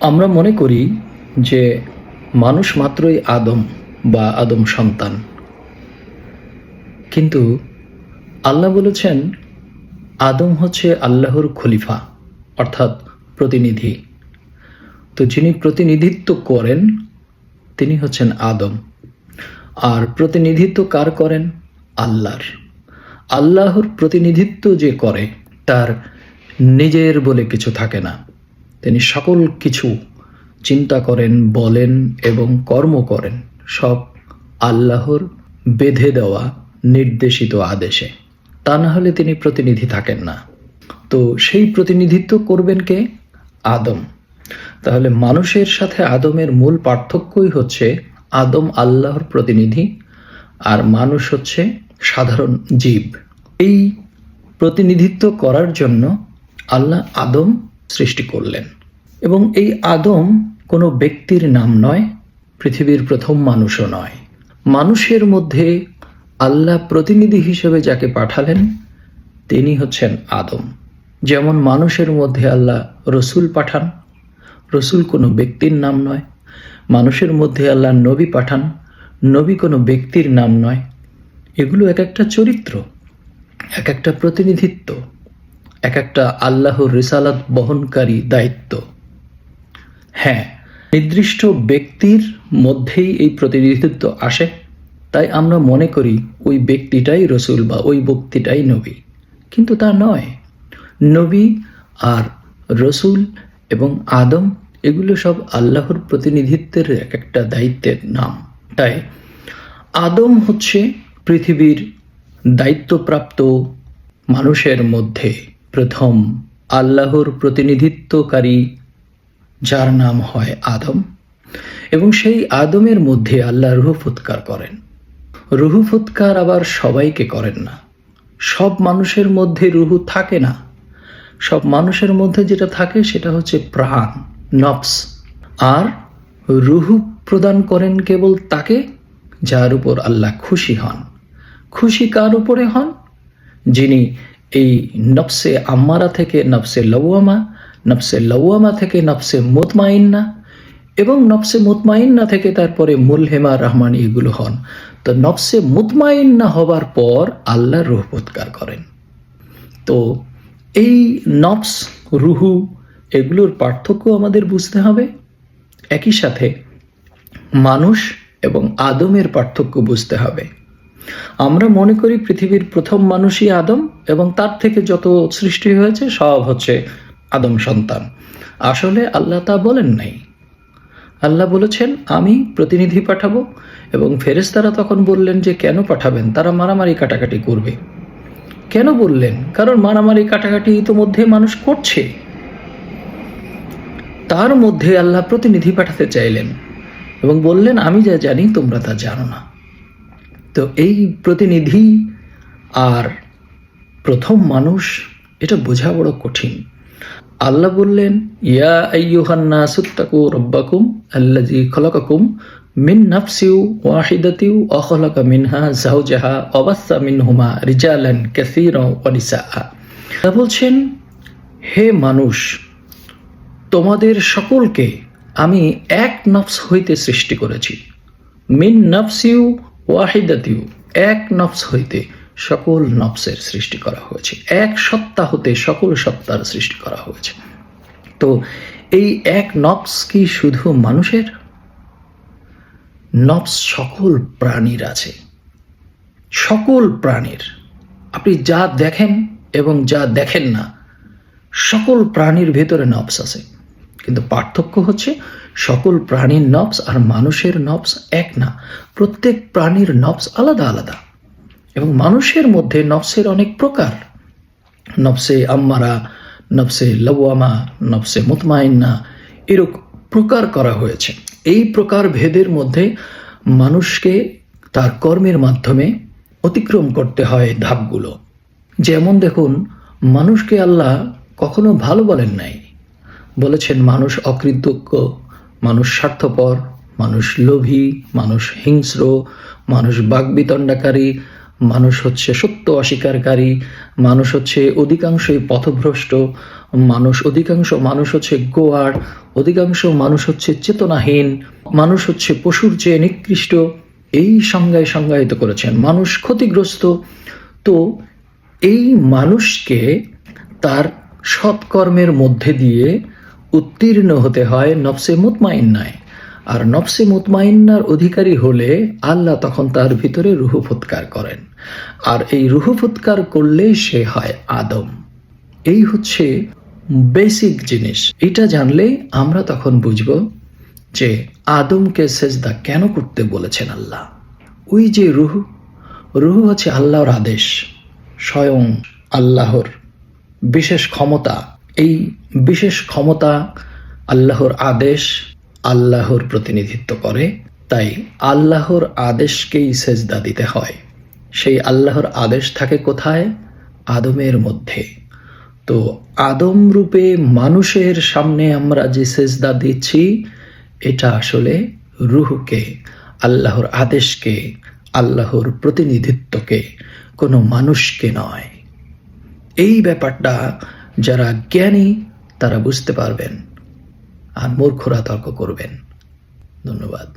আমরা মনে করি যে মানুষ মাত্রই আদম বা আদম সন্তান, কিন্তু আল্লাহ বলেছেন আদম হচ্ছে আল্লাহর খলিফা, অর্থাৎ প্রতিনিধি। তো যিনি প্রতিনিধিত্ব করেন তিনি হচ্ছেন আদম। আর প্রতিনিধিত্ব কার করেন? আল্লাহর। আল্লাহর প্রতিনিধিত্ব যে করে তার নিজের বলে কিছু থাকে না। তিনি সকল কিছু চিন্তা করেন, বলেন এবং কর্ম করেন সব আল্লাহর বেঁধে দেওয়া নির্দেশিত আদেশে। তা না হলে তিনি প্রতিনিধি থাকেন না। তো সেই প্রতিনিধিত্ব করবেন কে? আদম। তাহলে মানুষের সাথে আদমের মূল পার্থক্যই হচ্ছে আদম আল্লাহর প্রতিনিধি আর মানুষ হচ্ছে সাধারণ জীব। এই প্রতিনিধিত্ব করার জন্য আল্লাহ আদম সৃষ্টি করলেন, এবং এই আদম কোনো ব্যক্তির নাম নয়, পৃথিবীর প্রথম মানুষও নয়। মানুষের মধ্যে আল্লাহ প্রতিনিধি হিসেবে যাকে পাঠালেন তিনি হচ্ছেন আদম। যেমন মানুষের মধ্যে আল্লাহ রসুল পাঠান, রসুল কোনো ব্যক্তির নাম নয়। মানুষের মধ্যে আল্লাহ নবী পাঠান, নবী কোনো ব্যক্তির নাম নয়। এগুলো এক একটা চরিত্র, এক একটা প্রতিনিধিত্ব, এক একটা আল্লাহর রিসালাত বহনকারী দায়িত্ব। হ্যাঁ, নির্দিষ্ট ব্যক্তির মধ্যেই এই প্রতিনিধিত্ব আসে, তাই আমরা মনে করি ওই ব্যক্তিটাই রসুল বা ওই ব্যক্তিটাই নবী, কিন্তু তা নয়। নবী আর রসুল এবং আদম এগুলো সব আল্লাহর প্রতিনিধিত্বের এক একটা দায়িত্বের নাম। তাই আদম হচ্ছে পৃথিবীর দায়িত্বপ্রাপ্ত মানুষের মধ্যে প্রথম আল্লাহর প্রতিনিধিত্বকারী, যার নাম হয় আদম। এবং সেই আদমের মধ্যে আল্লাহ রুহ ফুৎকার করেন। রুহ ফুৎকার আবার সবাইকে করেন না, সব মানুষের মধ্যে রুহু থাকে না। সব মানুষের মধ্যে যেটা থাকে সেটা হচ্ছে প্রাণ, নফস। আর রুহু প্রদান করেন কেবল তাকে যার উপর আল্লাহ খুশি হন। খুশি কার উপরে হন? যিনি এই নফসে আম্মারা থেকে নফসে লওয়ামা, নফসে লওয়ামা থেকে নফসে মুতমাইন্না, এবং নফসে মুতমাইন্না থেকে তারপরে মুলহেমা রহমান এগুলো হন। তো নফসে মুতমাইন্না হবার পর আল্লাহ রুহ ফুৎকার করেন। তো এই নফস, রুহু এগুলোর পার্থক্য আমাদের বুঝতে হবে। একই সাথে মানুষ এবং আদমের পার্থক্য বুঝতে হবে। আমরা মনে করি পৃথিবীর প্রথম মানুষই আদম, এবং তার থেকে যত সৃষ্টি হয়েছে সব হচ্ছে আদম সন্তান। আসলে আল্লাহ তা বলেন নাই। আল্লাহ বলেছেন আমি প্রতিনিধি পাঠাবো, এবং ফেরেশতারা তখন বললেন যে কেন পাঠাবেন? তারা মারামারি কাটাকাটি করবে। কেন বললেন? কারণ মারামারি কাটাকাটি ইতোমধ্যে মানুষ করছে, তার মধ্যে আল্লাহ প্রতিনিধি পাঠাতে চাইলেন এবং বললেন আমি যা জানি তোমরা তা জানো না। তো এই প্রতিনিধি আর প্রথম মানুষ, এটা বোঝা বড় কঠিন। আল্লাহ বললেন ইয়া আইয়ুহান নাসু তাকু রাব্বাকুম আল্লাযী খলাকাকুম মিন নাফসিন ওয়াহিদাতিন ওয়া খলাকা মিনহা যাওজাহা ওয়া বাসসা মিনহুমা রিজালান কাসীরান ওয়া নিসা। আল্লাহ বলছেন হে মানুষ, তোমাদের সকলকে আমি এক নফস হইতে সৃষ্টি করেছি। মিন নাফসিন ওয়াহিদাতিন, এক নফস হইতে সকল নফসের সৃষ্টি করা হয়েছে। এক সত্তা হতে সকল সত্তার সৃষ্টি করা হয়েছে। তো এই এক নফস কি শুধু মানুষের? নফস সকল প্রাণীর আছে, সকল প্রাণীর। আপনি যা দেখেন এবং যা দেখেন না, সকল প্রাণীর ভেতরে নফস আছে। কিন্তু পার্থক্য হচ্ছে সকল প্রাণীর নফস আর মানুষের নফস এক না। প্রত্যেক প্রাণীর নফস আলাদা আলাদা, এবং মানুষের মধ্যে নফসের অনেক প্রকার। নফসে আম্মারা, নফসে লওয়ামা, নফসে মুতমাইন্না, এরকম প্রকার করা হয়েছে। এই প্রকার ভেদের মধ্যে মানুষকে তার কর্মের মাধ্যমে অতিক্রম করতে হয় ধাপগুলো। যেমন দেখুন, মানুষকে আল্লাহ কখনো ভালো বলেন নাই। বলেছেন মানুষ অকৃতজ্ঞ, মানুষ স্বার্থপর, মানুষ লোভী, মানুষ হিংস্র, মানুষ বাকবিতণ্ডাকারী, মানুষ হচ্ছে সত্য অস্বীকারী, মানুষ হচ্ছে অধিকাংশই পথভ্রষ্ট, অধিকাংশ মানুষ হচ্ছে গোয়ার, অধিকাংশ মানুষ হচ্ছে চেতনাহীন, মানুষ হচ্ছে পশুর চেয়ে নিকৃষ্ট, এই সংজ্ঞায় সংজ্ঞায়িত করেছেন। মানুষ ক্ষতিগ্রস্ত। তো এই মানুষকে তার সৎকর্মের মধ্যে দিয়ে উত্তীর্ণ হতে হয় নফসে মুতমাইন্নায়। আর নফসে মুতমাইন্নার অধিকারী হলে আল্লাহ তখন তার ভিতরে রুহু ফুৎকার করেন, আর এই রুহু ফুৎকার করলেই সে হয় আদম। এই হচ্ছে বেসিক জিনিস। এটা জানলে আমরা তখন বুঝব যে আদমকে সেজদা কেন করতে বলেছেন আল্লাহ। ওই যে রুহু হচ্ছে আল্লাহর আদেশ, স্বয়ং আল্লাহর বিশেষ ক্ষমতা। এই বিশেষ ক্ষমতা, আল্লাহর আদেশ, আল্লাহর প্রতিনিধিত্ব করে। তাই আল্লাহর আদেশকেই সেজদা দিতে হয়। সেই আল্লাহর আদেশ থাকে কোথায়? আদমের মধ্যে। তো আদম রূপে মানুষের সামনে আমরা যে সেজদা দিচ্ছি, এটা আসলে রুহকে, আল্লাহর আদেশকে, আল্লাহর প্রতিনিধিত্বকে, কোনো মানুষকে নয়। এই ব্যাপারটা যারা জ্ঞানী তারা বুঝতে পারবেন, আর মূর্খরা তর্ক করবেন। ধন্যবাদ।